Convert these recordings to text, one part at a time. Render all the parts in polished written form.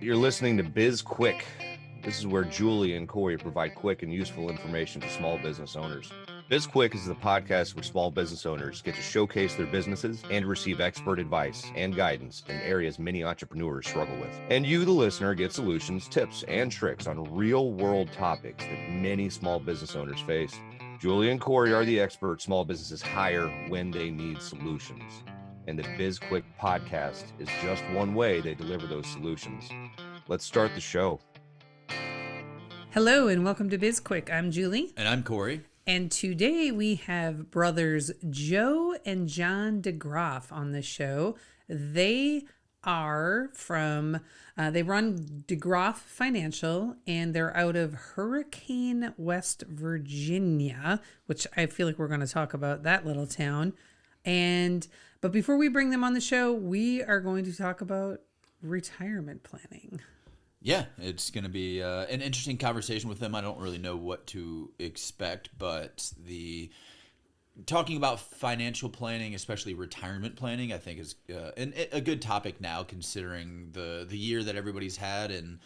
You're listening to BizQuik. This is where Julie and Corey provide quick and useful information to small business owners. BizQuik is the podcast where small business owners get to showcase their businesses and receive expert advice and guidance in areas many entrepreneurs struggle with. And you, the listener, get solutions, tips, and tricks on real-world topics that many small business owners face. Julie and Corey are the experts small businesses hire when they need solutions. And the BizQuik podcast is just one way they deliver those solutions. Let's start the show. Hello and welcome to BizQuik. I'm Julie. And I'm Corey. And today we have brothers Joe and John DeGroff on the show. They are from, they run DeGroff Finanacial, and they're out of Hurricane, West Virginia, which I feel like we're going to talk about that little town. But before we bring them on the show, we are going to talk about retirement planning. Yeah, it's going to be an interesting conversation with them. I don't really know what to expect, but talking about financial planning, especially retirement planning, I think is a good topic now, considering the year that everybody's had and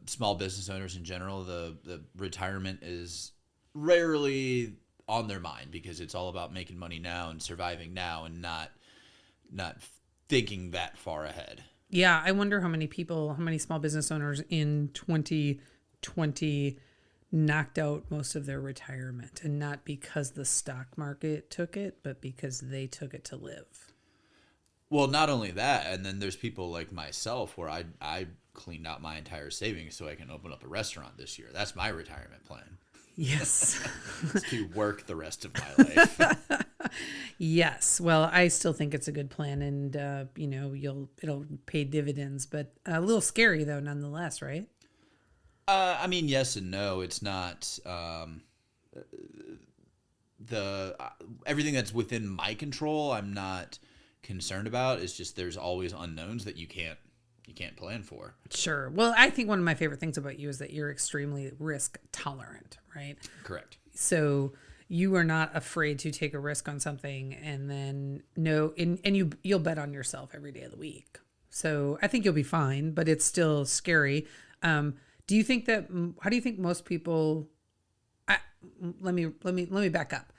small business owners in general. The retirement is rarely on their mind because it's all about making money now and surviving now and not thinking that far ahead. Yeah, I wonder how many small business owners in 2020 knocked out most of their retirement, and not because the stock market took it, but because they took it to live. Well, not only that, and then there's people like myself where I cleaned out my entire savings so I can open up a restaurant this year. That's my retirement plan. Yes. To work the rest of my life. Yes. Well, I still think it's a good plan, and it'll pay dividends, but a little scary though, nonetheless, right? I mean, yes and no. It's not everything that's within my control. I'm not concerned about. It's just there's always unknowns that you can't plan for. Sure. Well, I think one of my favorite things about you is that you're extremely risk tolerant, right? Correct. So you are not afraid to take a risk on something and then you'll bet on yourself every day of the week. So I think you'll be fine, but it's still scary. How do you think most people, let me back up.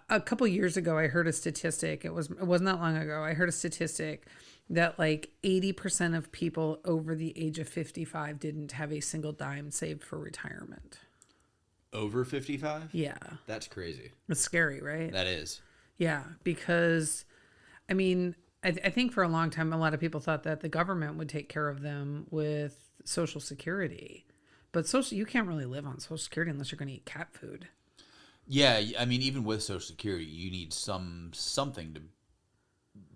A couple years ago, I heard a statistic. It wasn't that long ago. I heard a statistic that like 80% of people over the age of 55 didn't have a single dime saved for retirement. Over 55? Yeah. That's crazy. It's scary, right? That is. Yeah, because, I mean, I think for a long time, a lot of people thought that the government would take care of them with Social Security. But you can't really live on Social Security unless you're going to eat cat food. Yeah, I mean, even with Social Security, you need something to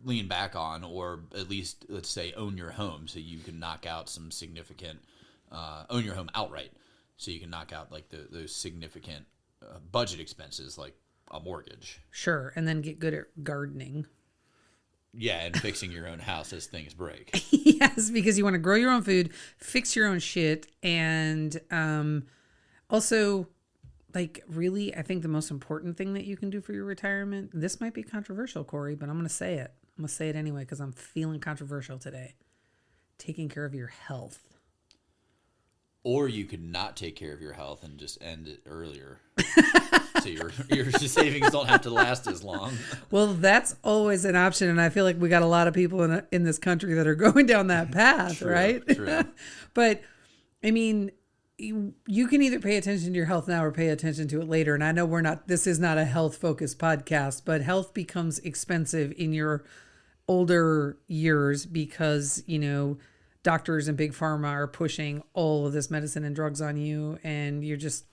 lean back on, or at least, let's say, own your home so you can knock out some significant, own your home outright so you can knock out like those significant budget expenses like a mortgage. Sure, and then get good at gardening. Yeah, and fixing your own house as things break. Yes, because you want to grow your own food, fix your own shit, and also, like, really, I think the most important thing that you can do for your retirement, this might be controversial, Corey, but I'm going to say it. I'm going to say it anyway because I'm feeling controversial today. Taking care of your health. Or you could not take care of your health and just end it earlier. So your savings don't have to last as long. Well, that's always an option, and I feel like we got a lot of people in this country that are going down that path, True, right? True. But, I mean, you can either pay attention to your health now or pay attention to it later. And I know this is not a health focused podcast, but health becomes expensive in your older years because, doctors and big pharma are pushing all of this medicine and drugs on you, and you're just,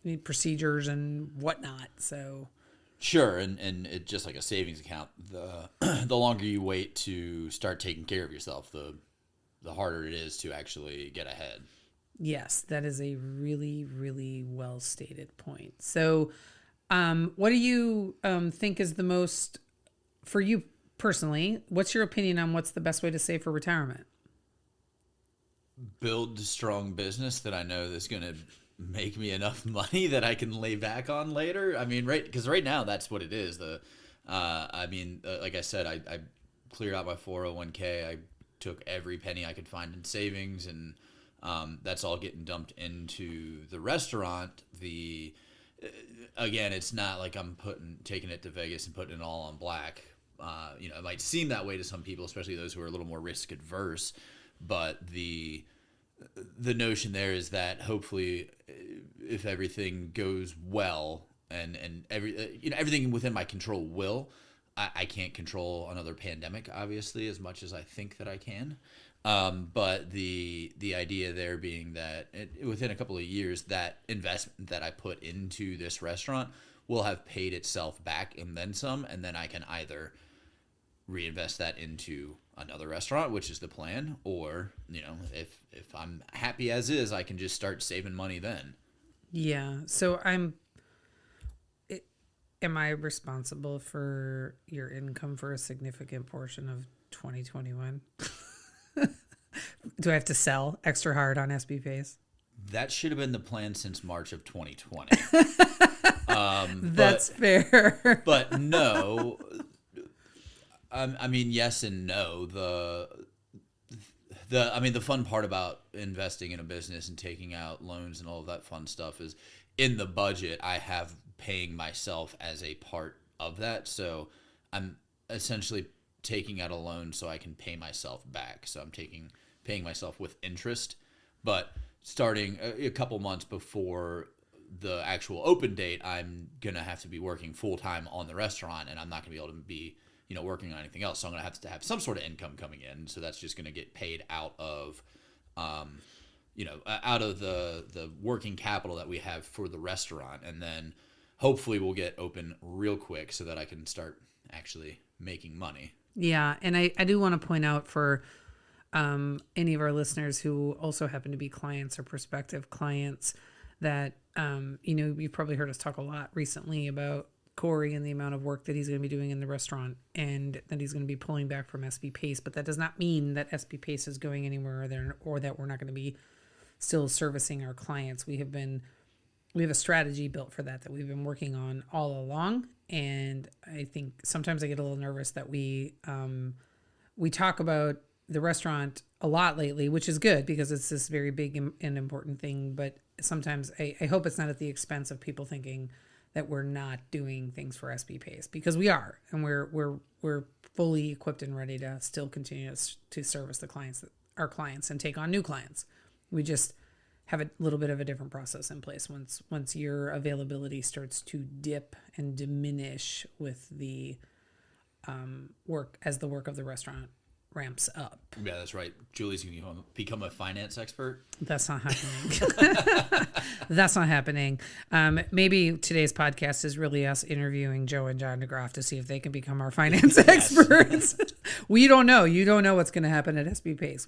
need procedures and whatnot. So sure. And it just like a savings account, the longer you wait to start taking care of yourself, the harder it is to actually get ahead. Yes, that is a really, really well stated point. So, what do you think is the most, for you personally, what's your opinion on what's the best way to save for retirement? Build a strong business that I know that's going to make me enough money that I can lay back on later. I mean, because right now that's what it is. Like I said, I cleared out my 401k. I took every penny I could find in savings, and that's all getting dumped into the restaurant. Again, it's not like I'm taking it to Vegas and putting it all on black. It might seem that way to some people, especially those who are a little more risk adverse, but the notion there is that hopefully, if everything goes well, and everything within my control will. I can't control another pandemic, obviously, as much as I think that I can. But the idea there being that within a couple of years, that investment that I put into this restaurant will have paid itself back and then some, and then I can either reinvest that into another restaurant, which is the plan, or if I'm happy as is, I can just start saving money then. Yeah. So am I responsible for your income for a significant portion of 2021? Do I have to sell extra hard on SB Pays? That should have been the plan since March of 2020. That's fair. But no, I mean, yes and no. The fun part about investing in a business and taking out loans and all of that fun stuff is in the budget, I have paying myself as a part of that. So I'm essentially taking out a loan so I can pay myself back. So I'm paying myself with interest, but starting a couple months before the actual open date, I'm going to have to be working full time on the restaurant, and I'm not going to be able to be, working on anything else. So I'm going to have some sort of income coming in. So that's just going to get paid out of, out of the working capital that we have for the restaurant. And then hopefully we'll get open real quick so that I can start actually making money. Yeah. And I do want to point out for any of our listeners who also happen to be clients or prospective clients that, you've probably heard us talk a lot recently about Corey and the amount of work that he's going to be doing in the restaurant, and that he's going to be pulling back from SB Pace. But that does not mean that SB Pace is going anywhere or that we're not going to be still servicing our clients. We have a strategy built for that we've been working on all along. And I think sometimes I get a little nervous that we talk about the restaurant a lot lately, which is good because it's this very big and important thing. But sometimes I hope it's not at the expense of people thinking that we're not doing things for SB Pace, because we are, and we're fully equipped and ready to still continue to service our clients and take on new clients. We just have a little bit of a different process in place once your availability starts to dip and diminish with the work of the restaurant ramps up. Yeah, that's right. Julie's going to become a finance expert. That's not happening. That's not happening. Maybe today's podcast is really us interviewing Joe and John DeGroff to see if they can become our finance experts. We don't know. You don't know what's going to happen at SB Pace.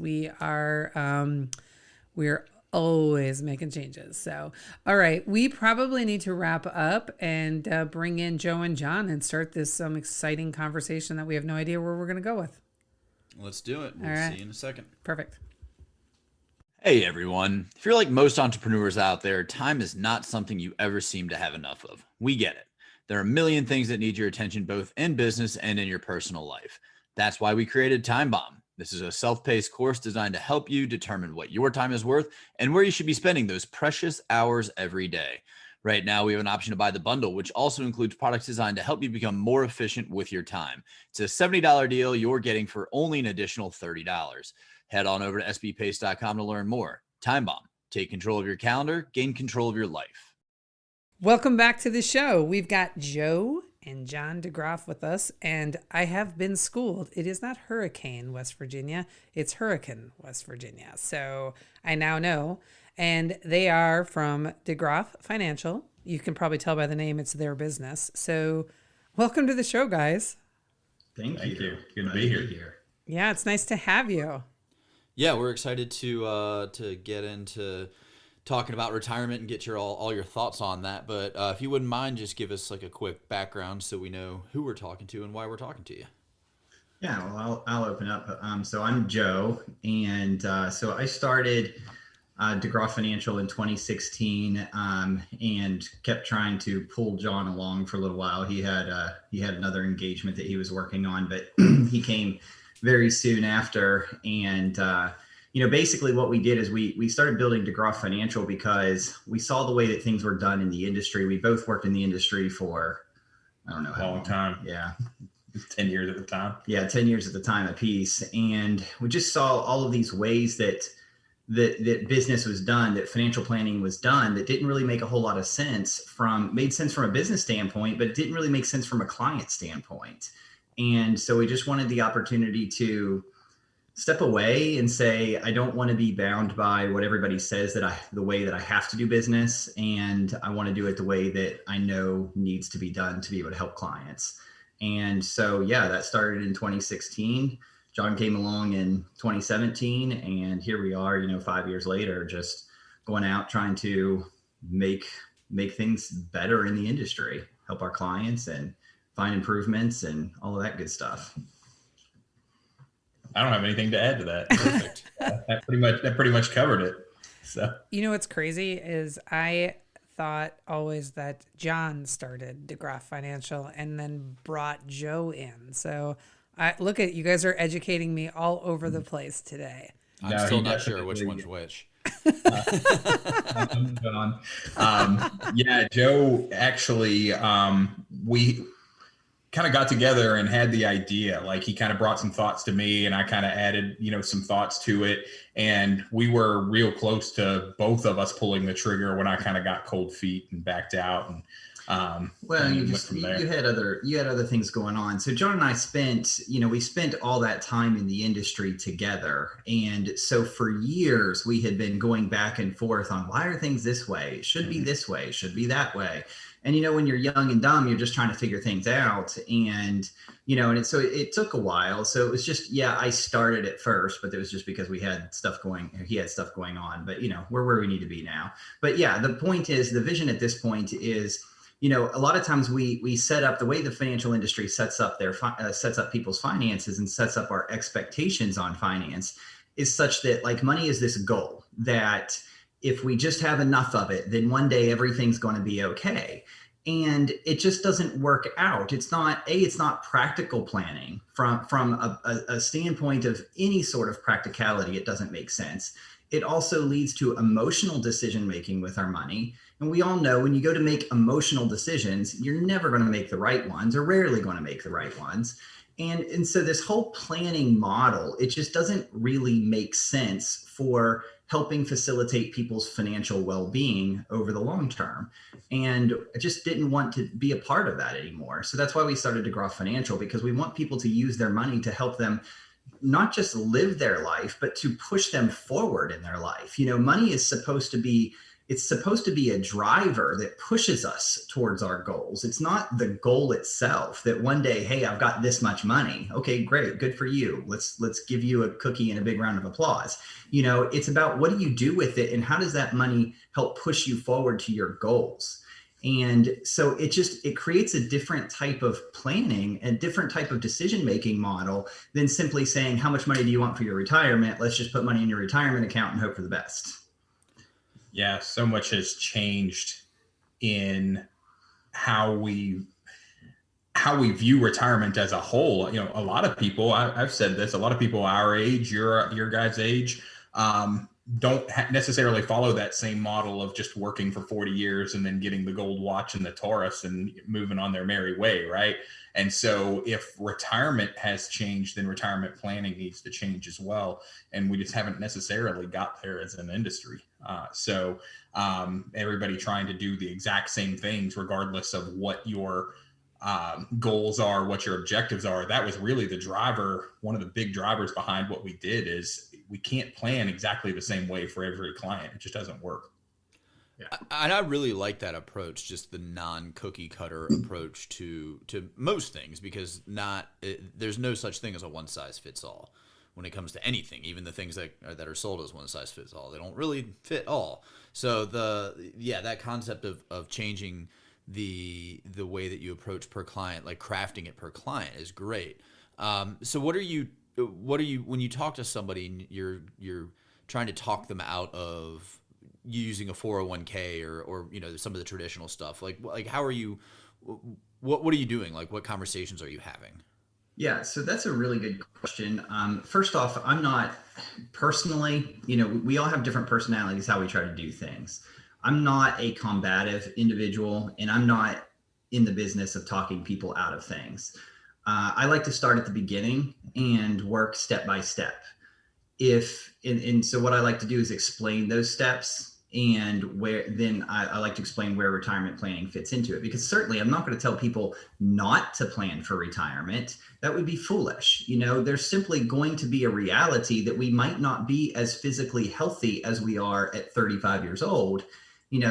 We're always making changes. So, all right, we probably need to wrap up and bring in Joe and John and start this exciting conversation that we have no idea where we're going to go with. Let's do it. We'll see you in a second. Perfect. Hey, everyone. If you're like most entrepreneurs out there, time is not something you ever seem to have enough of. We get it. There are a million things that need your attention, both in business and in your personal life. That's why we created Time Bomb. This is a self-paced course designed to help you determine what your time is worth and where you should be spending those precious hours every day. Right now, we have an option to buy the bundle, which also includes products designed to help you become more efficient with your time. It's a $70 deal you're getting for only an additional $30. Head on over to sbpace.com to learn more. Time Bomb. Take control of your calendar, gain control of your life. Welcome back to the show. We've got Joe and John DeGroff with us, and I have been schooled. It is not Hurricane, West Virginia. It's Hurricane, West Virginia. So I now know. And they are from DeGroff Financial. You can probably tell by the name, it's their business. So welcome to the show, guys. Thank you. Good to be here. Yeah, it's nice to have you. Yeah, we're excited to get into talking about retirement and get all your thoughts on that. But if you wouldn't mind, just give us like a quick background so we know who we're talking to and why we're talking to you. Yeah, well, I'll open up. So I'm Joe, and so I started DeGroff Financial in 2016, and kept trying to pull John along for a little while. He had another engagement that he was working on, but he came very soon after. And, basically what we did is we started building DeGroff Financial because we saw the way that things were done in the industry. We both worked in the industry for, I don't know how long. Time. Yeah. 10 years at the time. Yeah, 10 years at the time apiece. And we just saw all of these ways that business was done, that financial planning was done, that didn't really make a whole lot of sense made sense from a business standpoint, but it didn't really make sense from a client standpoint. And so we just wanted the opportunity to step away and say, I don't want to be bound by what everybody says the way that I have to do business. And I want to do it the way that I know needs to be done to be able to help clients. And so, yeah, that started in 2016. John came along in 2017, and here we are, 5 years later, just going out trying to make things better in the industry, help our clients and find improvements and all of that good stuff. I don't have anything to add to that. Perfect. That pretty much covered it. So what's crazy is I thought always that John started DeGroff Financial and then brought Joe in. So look at you guys are educating me all over the place today. I'm still not sure which one's which. Yeah, Joe actually, we kind of got together and had the idea. Like, he kind of brought some thoughts to me, and I kind of added, some thoughts to it. And we were real close to both of us pulling the trigger when I kind of got cold feet and backed out. And you had other things going on. So John and I we spent all that time in the industry together. And so for years we had been going back and forth on, why are things this way? It should be this way, should be that way. And, when you're young and dumb, you're just trying to figure things out. And, so it took a while. So it was just, I started at first, but it was just because he had stuff going on, but we're where we need to be now. But yeah, the point is, the vision at this point is, a lot of times we set up the way the financial industry sets up sets up people's finances and sets up our expectations on finance is such that, like, money is this goal that if we just have enough of it, then one day everything's going to be okay. And it just doesn't work out. It's not practical planning from a standpoint of any sort of practicality. It doesn't make sense. It also leads to emotional decision-making with our money. And we all know when you go to make emotional decisions, you're never going to make the right ones, or rarely going to make the right ones. And so this whole planning model, it just doesn't really make sense for helping facilitate people's financial well-being over the long term. And I just didn't want to be a part of that anymore. So that's why we started DeGroff Financial, because we want people to use their money to help them not just live their life, but to push them forward in their life. Money is supposed to be a driver that pushes us towards our goals. It's not the goal itself that one day, hey, I've got this much money. Okay, great. Good for you. Let's give you a cookie and a big round of applause. It's about, what do you do with it? And how does that money help push you forward to your goals? And so it creates a different type of planning, a different type of decision-making model than simply saying, how much money do you want for your retirement? Let's just put money in your retirement account and hope for the best. Yeah, so much has changed in how we view retirement as a whole. A lot of people, I've said this, a lot of people our age, your guys' age, don't necessarily follow that same model of just working for 40 years and then getting the gold watch and the Taurus and moving on their merry way, right? And so if retirement has changed, then retirement planning needs to change as well. And we just haven't necessarily got there as an industry. So everybody trying to do the exact same things, regardless of what your goals are, what your objectives are. That was really the driver. One of the big drivers behind what we did is we can't plan exactly the same way for every client. It just doesn't work. Yeah. And I really like that approach, just the non-cookie cutter approach to most things, because there's no such thing as a one size fits all when it comes to anything. Even the things that are sold as one size fits all, they don't really fit all. So that concept of changing the way that you approach per client, like crafting it per client, is great. So what are you when you talk to somebody and you're trying to talk them out of using a 401k or some of the traditional stuff, like how are you, what are you doing? Like, what conversations are you having? Yeah, so that's a really good question. First off, I'm not personally, we all have different personalities, how we try to do things. I'm not a combative individual, and I'm not in the business of talking people out of things. I like to start at the beginning and work step by step. And so what I like to do is explain those steps, and where then I like to explain where retirement planning fits into it, because certainly I'm not going to tell people not to plan for retirement. That would be foolish. There's simply going to be a reality that we might not be as physically healthy as we are at 35 years old.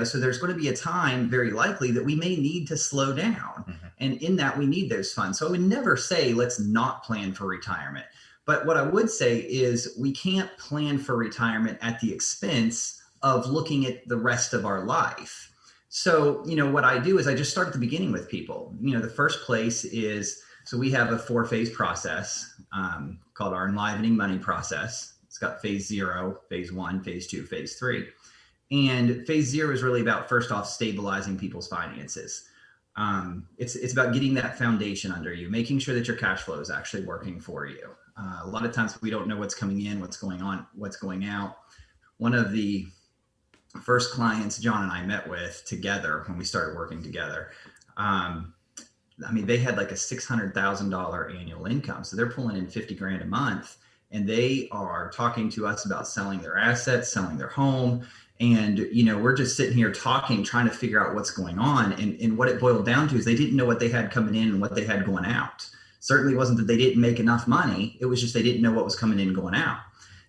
So there's going to be a time, very likely, that we may need to slow down. Mm-hmm. And in that, we need those funds. So I would never say let's not plan for retirement. But what I would say is we can't plan for retirement at the expense of looking at the rest of our life. So, what I do is I just start at the beginning with people. The first place is, so we have a 4-phase process called our enlivening money process. It's got phase 0, phase 1, phase 2, phase 3. And phase 0 is really about, first off, stabilizing people's finances. It's about getting that foundation under you, making sure that your cash flow is actually working for you. A lot of times we don't know what's coming in, what's going on, what's going out. One of the first clients John and I met with together when we started working together, they had like a $600,000 annual income. So they're pulling in 50 grand a month, and they are talking to us about selling their assets, selling their home. And, we're just sitting here talking, trying to figure out what's going on. And what it boiled down to is they didn't know what they had coming in and what they had going out. Certainly wasn't that they didn't make enough money. It was just they didn't know what was coming in and going out.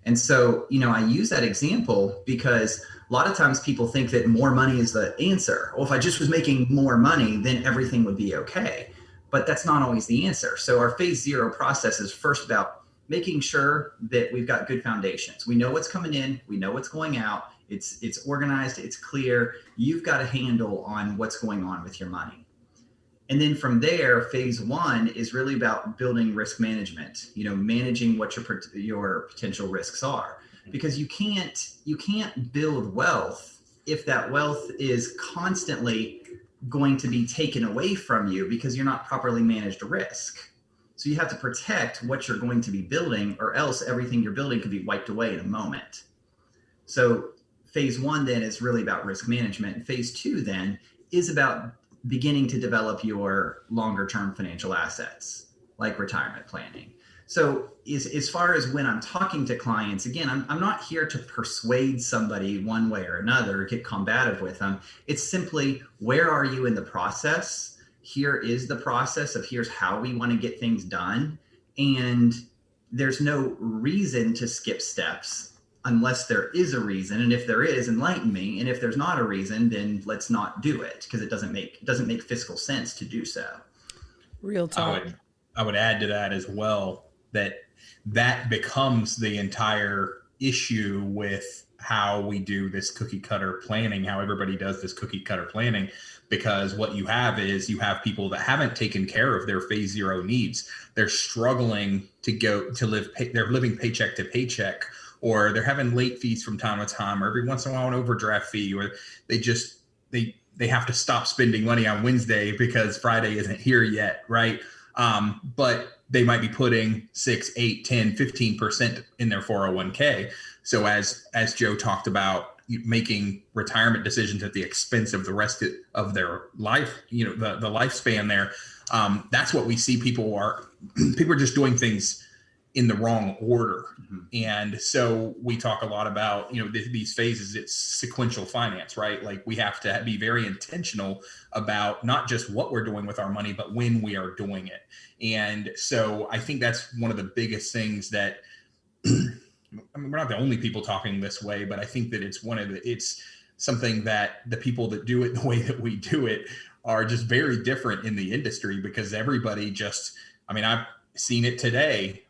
And so, I use that example because a lot of times people think that more money is the answer. Well, if I just was making more money, then everything would be okay. But that's not always the answer. So our phase 0 process is first about making sure that we've got good foundations. We know what's coming in. We know what's going out. It's organized. It's clear. You've got a handle on what's going on with your money. And then from there, phase 1 is really about building risk management, managing what your potential risks are, because you can't build wealth if that wealth is constantly going to be taken away from you because you're not properly managed risk. So you have to protect what you're going to be building, or else everything you're building could be wiped away in a moment. So phase 1 then is really about risk management. Phase 2 then is about beginning to develop your longer term financial assets, like retirement planning. So as far as when I'm talking to clients, again, I'm not here to persuade somebody one way or another, or get combative with them. It's simply, where are you in the process? Here is the process of here's how we want to get things done. And there's no reason to skip steps unless there is a reason. And if there is, enlighten me. And if there's not a reason, then let's not do it, because it doesn't make fiscal sense to do so. Real talk. I would add to that as well that becomes the entire issue with how we do this cookie cutter planning, how everybody does this cookie cutter planning, because what you have is people that haven't taken care of their phase 0 needs. They're struggling to live. They're living paycheck to paycheck, or they're having late fees from time to time, or every once in a while an overdraft fee, or they have to stop spending money on Wednesday because Friday isn't here yet, right? But they might be putting 6, 8, 10, 15% in their 401k. So as Joe talked about, making retirement decisions at the expense of the rest of their life, the lifespan there, that's what we see. People are just doing things in the wrong order. Mm-hmm. And so we talk a lot about, these phases, it's sequential finance, right? Like we have to be very intentional about not just what we're doing with our money, but when we are doing it. And so I think that's one of the biggest things that, we're not the only people talking this way, but I think that it's something that the people that do it the way that we do it are just very different in the industry, because everybody I've seen it today.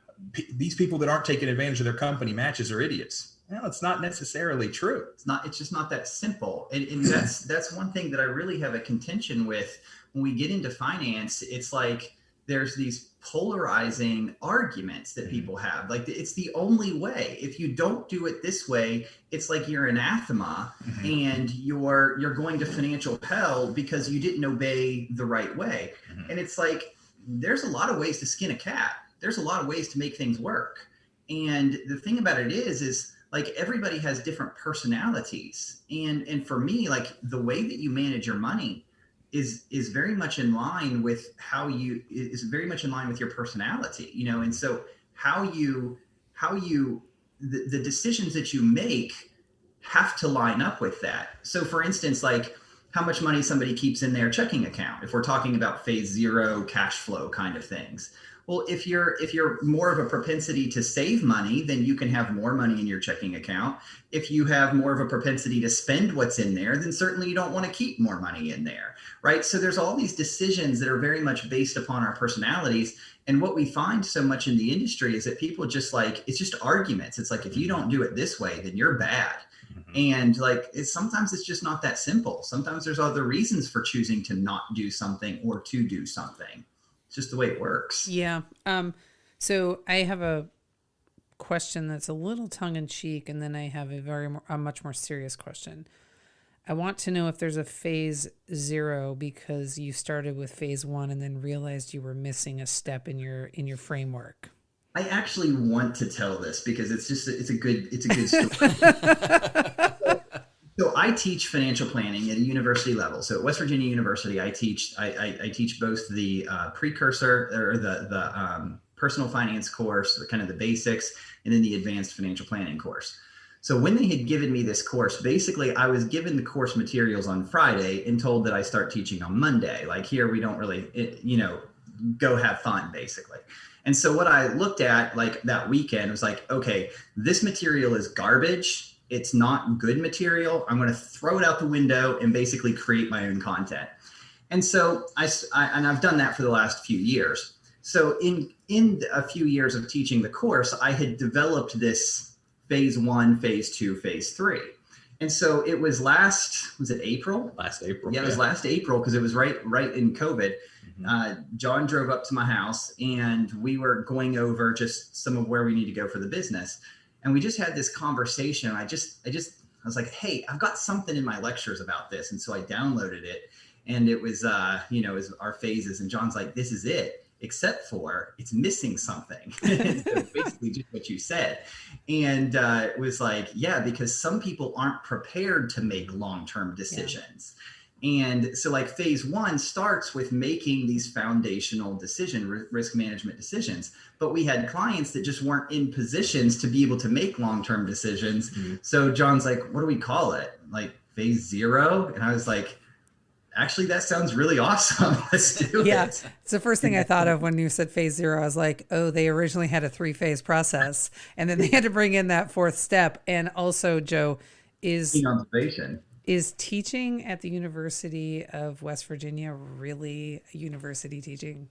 These people that aren't taking advantage of their company matches are idiots. Well, it's not necessarily true. It's just not that simple. And that's one thing that I really have a contention with when we get into finance. It's like there's these polarizing arguments that people have. Like, it's the only way. If you don't do it this way, it's like you're anathema, mm-hmm. and you're going to financial hell because you didn't obey the right way. Mm-hmm. And it's like, there's a lot of ways to skin a cat. There's a lot of ways to make things work. And the thing about it is like everybody has different personalities. And for me, like the way that you manage your money is very much in line with your personality, you know? And so the decisions that you make have to line up with that. So for instance, like how much money somebody keeps in their checking account, if we're talking about phase 0 cash flow kind of things. Well, if you're more of a propensity to save money, then you can have more money in your checking account. If you have more of a propensity to spend what's in there, then certainly you don't want to keep more money in there, right? So there's all these decisions that are very much based upon our personalities. And what we find so much in the industry is that people just like, it's just arguments. It's like, if you don't do it this way, then you're bad. And like, sometimes it's just not that simple. Sometimes there's other reasons for choosing to not do something or to do something. It's just the way it works. Yeah. So I have a question that's a little tongue in cheek, and then I have a much more serious question. I want to know if there's a phase 0 because you started with phase 1 and then realized you were missing a step in your framework. I actually want to tell this because it's a good story. So I teach financial planning at a university level. So at West Virginia University, I teach both the precursor or the personal finance course, the kind of the basics, and then the advanced financial planning course. So when they had given me this course, basically I was given the course materials on Friday and told that I start teaching on Monday. Like here, we don't really, go have fun basically. And so what I looked at like that weekend was like, okay, this material is garbage. It's not good material. I'm going to throw it out the window and basically create my own content. And so I've done that for the last few years. So in a few years of teaching the course, I had developed this phase 1, phase 2, phase 3. And so it was was it April? Last April. Yeah, it was last April because it was right in COVID. John drove up to my house and we were going over just some of where we need to go for the business. And we just had this conversation. I was like, hey, I've got something in my lectures about this. And so I downloaded it and it was, it was our phases. And John's like, this is it, except for it's missing something. So basically just what you said. And it was like, yeah, because some people aren't prepared to make long-term decisions. Yeah. And so like phase 1 starts with making these foundational risk management decisions. But we had clients that just weren't in positions to be able to make long-term decisions. Mm-hmm. So John's like, what do we call it? Like phase 0? And I was like, actually, that sounds really awesome. Let's do it. Yeah. It's the first thing I thought of when you said phase 0. I was like, oh, they originally had a 3-phase process. And then they had to bring in that 4th step. And also, Joe, is teaching at the University of West Virginia really a university teaching?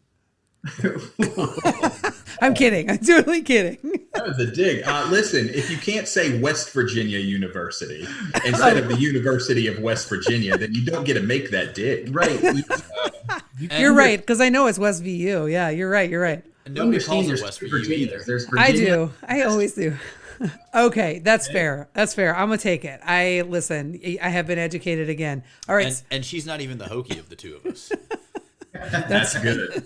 I'm kidding. I'm totally kidding. That was a dig. Listen, if you can't say West Virginia University instead of the University of West Virginia, then you don't get to make that dig. Right. You're right, because I know it's West VU. Yeah, you're right. And nobody calls it West VU either. There's Virginia. I do. I always do. Okay, that's fair. I'm gonna take it. I have been educated again. All right, and she's not even the hokey of the two of us. That's good.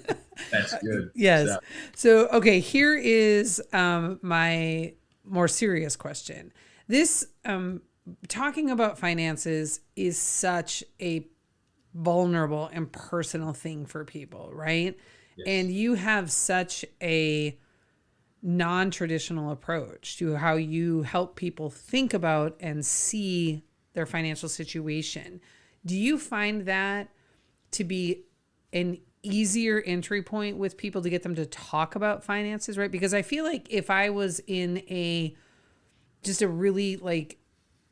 That's good. Yes. So okay, here is my more serious question. This talking about finances is such a vulnerable and personal thing for people, right? Yes. And you have such a non-traditional approach to how you help people think about and see their financial situation. Do you find that to be an easier entry point with people to get them to talk about finances, right? Because I feel like if I was in just a really like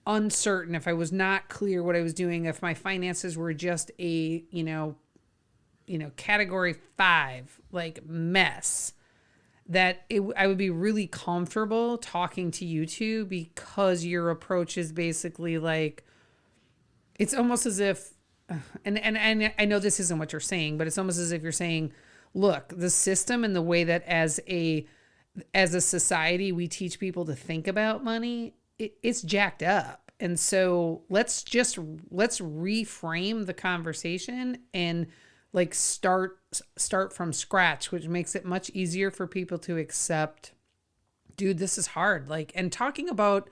uncertain, if I was not clear what I was doing, if my finances were just a, category 5, like mess, that I would be really comfortable talking to you two because your approach is basically like, it's almost as if, and I know this isn't what you're saying, but it's almost as if you're saying, look, the system and the way that as a society we teach people to think about money, it's jacked up. And so let's reframe the conversation and like start from scratch, which makes it much easier for people to accept, dude, this is hard. Like, and talking about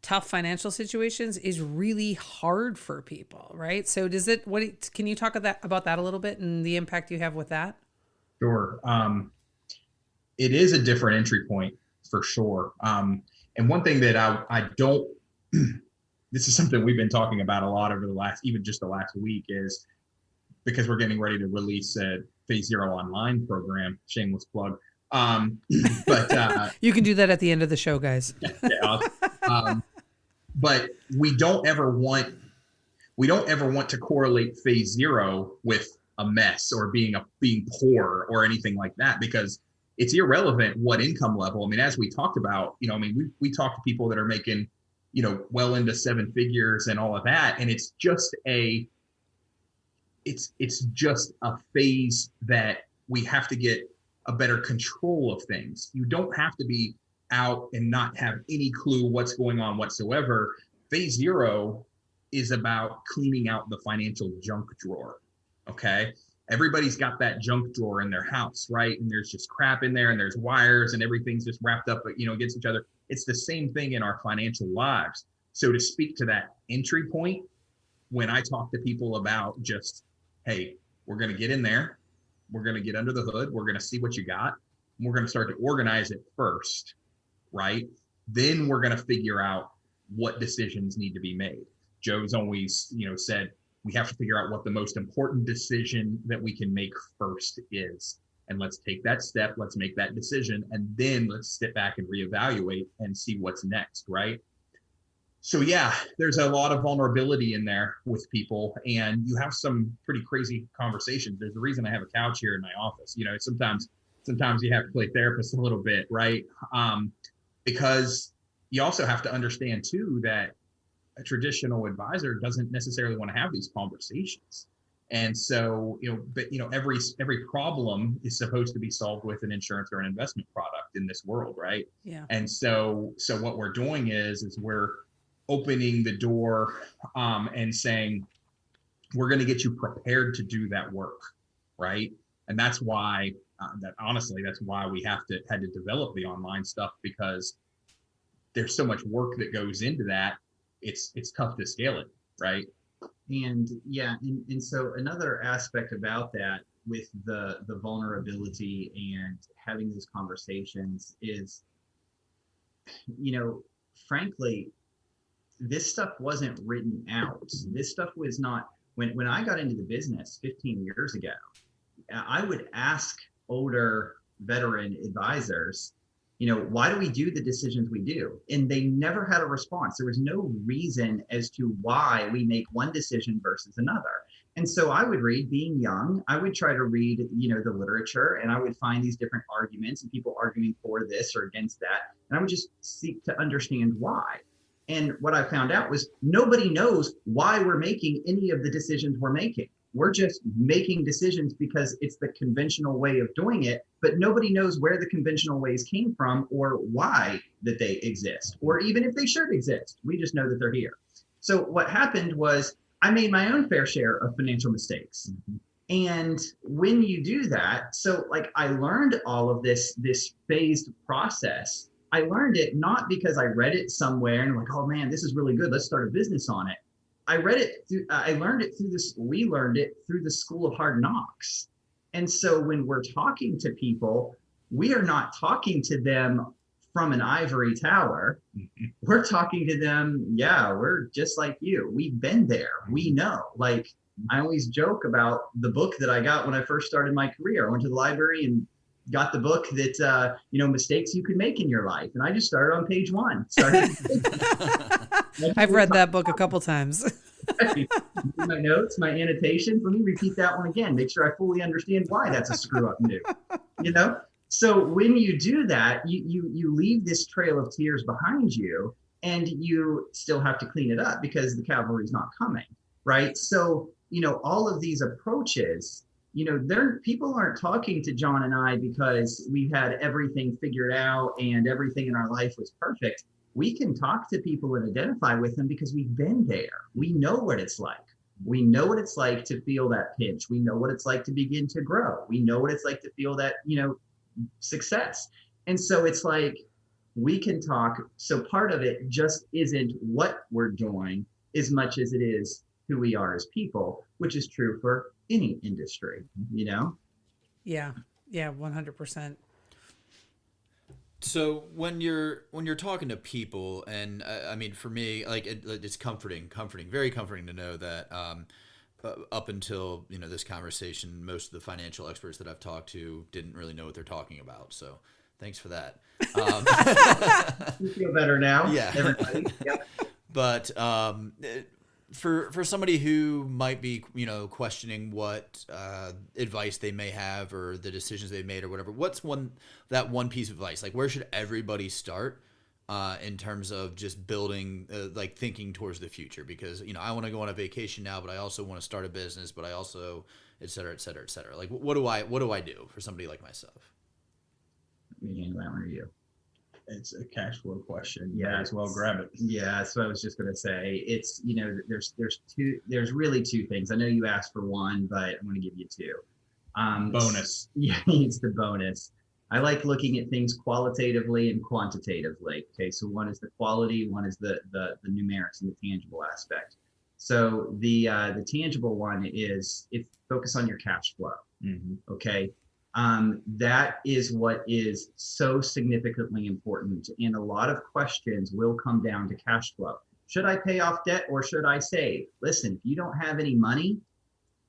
tough financial situations is really hard for people, right? So can you talk about that a little bit and the impact you have with that? Sure. It is a different entry point for sure. And one thing that I don't, this is something we've been talking about a lot over the last week, is because we're getting ready to release a Phase Zero online program, shameless plug. But you can do that at the end of the show, guys. But we don't ever want to correlate Phase Zero with a mess or being poor or anything like that, because it's irrelevant what income level. I mean, as we talked about, we talk to people that are making, well into seven figures and all of that, and it's just a phase that we have to get a better control of things. You don't have to be out and not have any clue what's going on whatsoever. Phase Zero is about cleaning out the financial junk drawer. Okay. Everybody's got that junk drawer in their house, right? And there's just crap in there, and there's wires, and everything's just wrapped up, against each other. It's the same thing in our financial lives. So to speak to that entry point, when I talk to people about just, hey, we're going to get in there, we're going to get under the hood, we're going to see what you got, and we're going to start to organize it first, right? Then we're going to figure out what decisions need to be made. Joe's always, said, we have to figure out what the most important decision that we can make first is. And let's take that step, let's make that decision, and then let's sit back and reevaluate and see what's next, right? So yeah, there's a lot of vulnerability in there with people, and you have some pretty crazy conversations. There's a reason I have a couch here in my office. Sometimes you have to play therapist a little bit, right? Because you also have to understand too that a traditional advisor doesn't necessarily want to have these conversations. And so, every problem is supposed to be solved with an insurance or an investment product in this world, right? Yeah. And so what we're doing is we're opening the door and saying, we're going to get you prepared to do that work, right? And that's why, that's why we had to develop the online stuff, because there's so much work that goes into that. It's tough to scale it, right? And yeah, and so another aspect about that with the vulnerability and having these conversations is, frankly, this stuff wasn't written out. This stuff was not, when I got into the business 15 years ago, I would ask older veteran advisors, why do we do the decisions we do? And they never had a response. There was no reason as to why we make one decision versus another. And so I would read, being young, I would try to read, the literature, and I would find these different arguments and people arguing for this or against that. And I would just seek to understand why. And what I found out was nobody knows why we're making any of the decisions we're making. We're just making decisions because it's the conventional way of doing it, but nobody knows where the conventional ways came from or why that they exist, or even if they should exist. We just know that they're here. So what happened was I made my own fair share of financial mistakes. And when you do that, so like I learned all of this phased process. I learned it not because I read it somewhere and like, oh man, this is really good, let's start a business on it. I learned it through this, we learned it through the School of Hard Knocks. And so when we're talking to people, we are not talking to them from an ivory tower. We're talking to them, yeah, we're just like you. We've been there. We know. Like, I always joke about the book that I got when I first started my career. I went to the library and got the book that, mistakes you could make in your life. And I just started on page 1. I've read that book a couple times. My notes, my annotations. Let me repeat that one again. Make sure I fully understand why that's a screw up new. So when you do that, you leave this trail of tears behind you, and you still have to clean it up because the cavalry's not coming, right? So all of these approaches, people aren't talking to John and I because we've had everything figured out and everything in our life was perfect. We can talk to people and identify with them because we've been there. We know what it's like. We know what it's like to feel that pinch. We know what it's like to begin to grow. We know what it's like to feel that, success. And so it's like we can talk. So part of it just isn't what we're doing as much as it is who we are as people, which is true for any industry, Yeah. Yeah. 100%. So when you're talking to people, and I mean, for me, like it's comforting, very comforting to know that up until this conversation, most of the financial experts that I've talked to didn't really know what they're talking about. So thanks for that. You feel better now, yeah. Everybody. Yep. But for somebody who might be questioning what advice they may have or the decisions they've made or whatever, what's one piece of advice? Like, where should everybody start in terms of just building like thinking towards the future? Because I want to go on a vacation now, but I also want to start a business, but I also et cetera, et cetera, et cetera. Like, what do I do for somebody like myself? Let me handle that one, or you? It's a cash flow question. Yeah, might as well grab it. Yeah, that's what I was just going to say. It's there's really two things. I know you asked for one, but I'm going to give you two. Bonus. Yeah, it's the bonus. I like looking at things qualitatively and quantitatively. Okay, so one is the quality, one is the numerics and the tangible aspect. So the tangible one is focus on your cash flow. Mm-hmm. Okay. That is what is so significantly important. And a lot of questions will come down to cash flow. Should I pay off debt or should I save? Listen, if you don't have any money,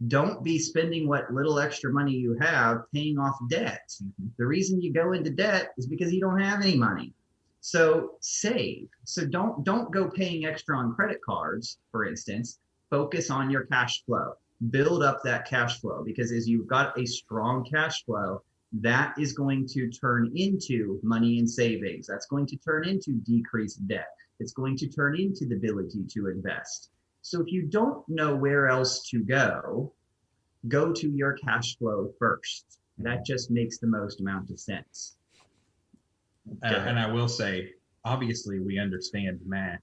don't be spending what little extra money you have paying off debt. Mm-hmm. The reason you go into debt is because you don't have any money. So save. So don't go paying extra on credit cards, for instance. Focus on your cash flow. Build up that cash flow, because as you've got a strong cash flow, that is going to turn into money in savings. That's going to turn into decreased debt. It's going to turn into the ability to invest. So if you don't know where else to go to your cash flow first. That just makes the most amount of sense. And I will say, obviously, we understand math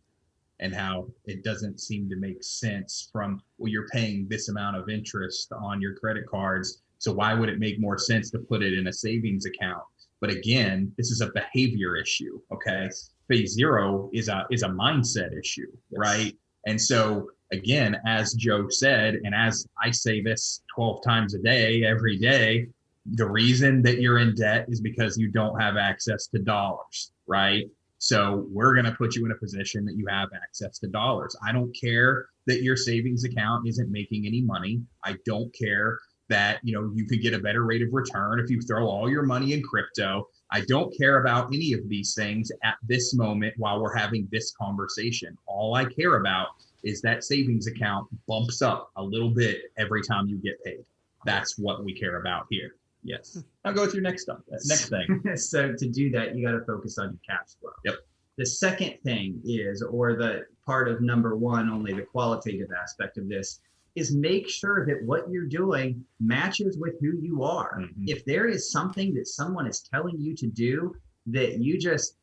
and how it doesn't seem to make sense from, well, you're paying this amount of interest on your credit cards, so why would it make more sense to put it in a savings account? But again, this is a behavior issue, okay? Yes. Phase zero is a mindset issue, Yes. right? And so again, as Joe said, and as I say this 12 times a day, every day, the reason that you're in debt is because you don't have access to dollars, right? So we're going to put you in a position that you have access to dollars. I don't care that your savings account isn't making any money. I don't care that, you could get a better rate of return if you throw all your money in crypto. I don't care about any of these things at this moment while we're having this conversation. All I care about is that savings account bumps up a little bit every time you get paid. That's what we care about here. Yes. I'll go with your next thing. So to do that, you got to focus on your cash flow. Yep. The second thing is, or the part of number one, only the qualitative aspect of this, is make sure that what you're doing matches with who you are. Mm-hmm. If there is something that someone is telling you to do that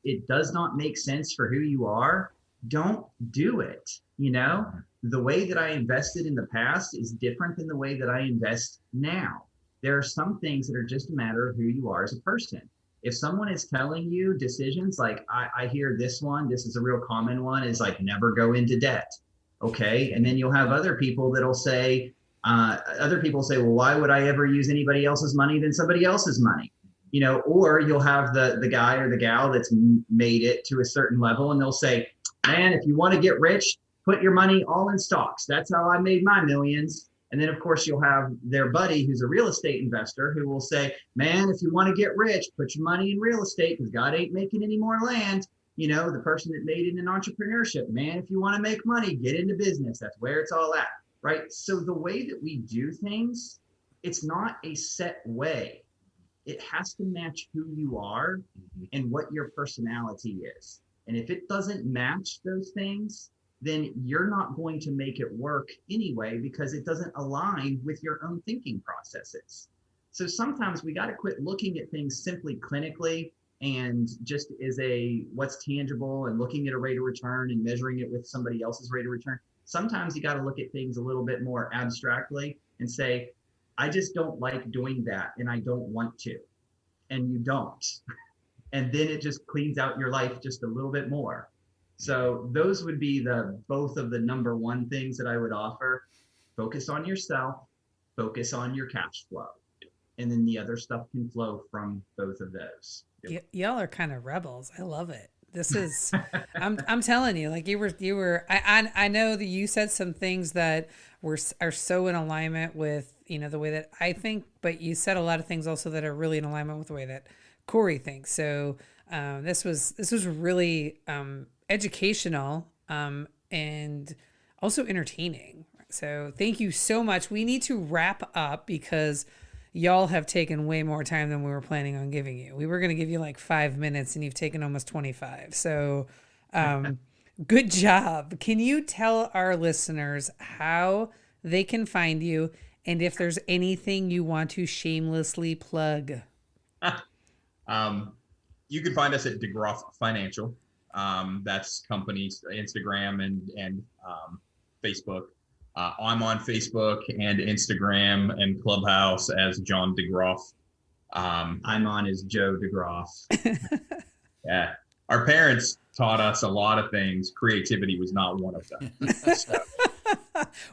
it does not make sense for who you are, don't do it. The way that I invested in the past is different than the way that I invest now. There are some things that are just a matter of who you are as a person. If someone is telling you decisions, like I hear this is a real common one, is like never go into debt. Okay. And then you'll have other people that'll say, well, why would I ever use anybody else's money than somebody else's money? Or you'll have the guy or the gal that's made it to a certain level and they'll say, man, if you want to get rich, put your money all in stocks. That's how I made my millions. And then, of course, you'll have their buddy who's a real estate investor who will say, man, if you want to get rich, put your money in real estate because God ain't making any more land. The person that made it in entrepreneurship, man, if you want to make money, get into business. That's where it's all at, right? So the way that we do things, it's not a set way. It has to match who you are and what your personality is. And if it doesn't match those things, then you're not going to make it work anyway because it doesn't align with your own thinking processes. So sometimes we got to quit looking at things simply clinically and just as what's tangible and looking at a rate of return and measuring it with somebody else's rate of return. sometimes you got to look at things a little bit more abstractly and say, I just don't like doing that and I don't want to. And you don't. And then it just cleans out your life just a little bit more. So those would be both of the number one things that I would offer. Focus on yourself, focus on your cash flow. And then the other stuff can flow from both of those. Y'all are kind of rebels. I love it. This is, I'm telling you, like you were, I know that you said some things that are so in alignment with, the way that I think, but you said a lot of things also that are really in alignment with the way that Corey thinks. So this was really educational and also entertaining. So thank you so much. We need to wrap up because y'all have taken way more time than we were planning on giving you. We were going to give you like 5 minutes and you've taken almost 25. So good job. Can you tell our listeners how they can find you and if there's anything you want to shamelessly plug? You can find us at DeGroff Financial. That's company's Instagram and Facebook. I'm on Facebook and Instagram and Clubhouse as John DeGroff. I'm on as Joe DeGroff. Yeah. Our parents taught us a lot of things. Creativity was not one of them. So.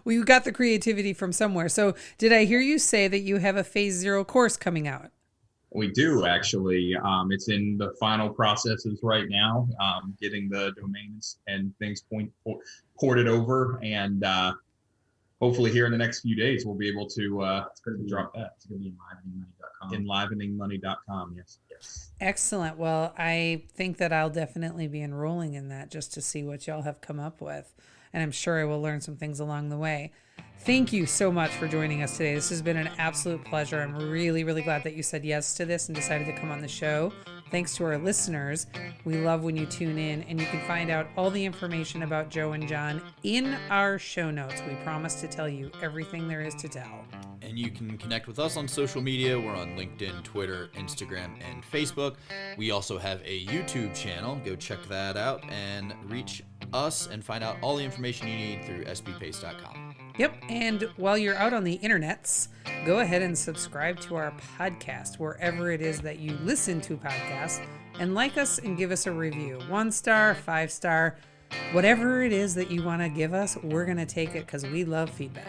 Well, you got the creativity from somewhere. So did I hear you say that you have a Phase 0 course coming out? We do, actually. It's in the final processes right now, getting the domains and things ported over. And hopefully here in the next few days, we'll be able to drop that. It's going to be enliveningmoney.com. Yes. Excellent. Well, I think that I'll definitely be enrolling in that just to see what y'all have come up with. And I'm sure I will learn some things along the way. Thank you so much for joining us today. This has been an absolute pleasure. I'm really, really glad that you said yes to this and decided to come on the show. Thanks to our listeners. We love when you tune in, and you can find out all the information about Joe and John in our show notes. We promise to tell you everything there is to tell. And you can connect with us on social media. We're on LinkedIn, Twitter, Instagram, and Facebook. We also have a YouTube channel. Go check that out and reach us and find out all the information you need through sbpace.com. Yep, and while you're out on the internets, go ahead and subscribe to our podcast wherever it is that you listen to podcasts, and like us and give us a review. 1 star, 5 star, whatever it is that you want to give us, we're going to take it because we love feedback.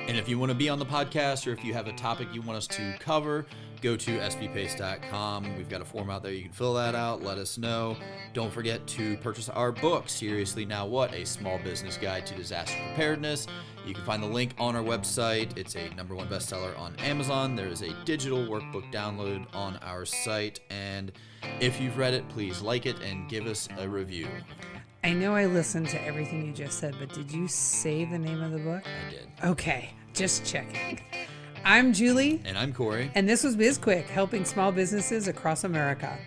And if you want to be on the podcast or if you have a topic you want us to cover, go to sbpace.com. We've got a form out there. You can fill that out. Let us know. Don't forget to purchase our book, Seriously Now What? A Small Business Guide to Disaster Preparedness. You can find the link on our website. It's a #1 bestseller on Amazon. There is a digital workbook download on our site. And if you've read it, please like it and give us a review. I know I listened to everything you just said, but did you say the name of the book? I did. Okay, just checking. I'm Julie. And I'm Corey. And this was BizQuik, helping small businesses across America.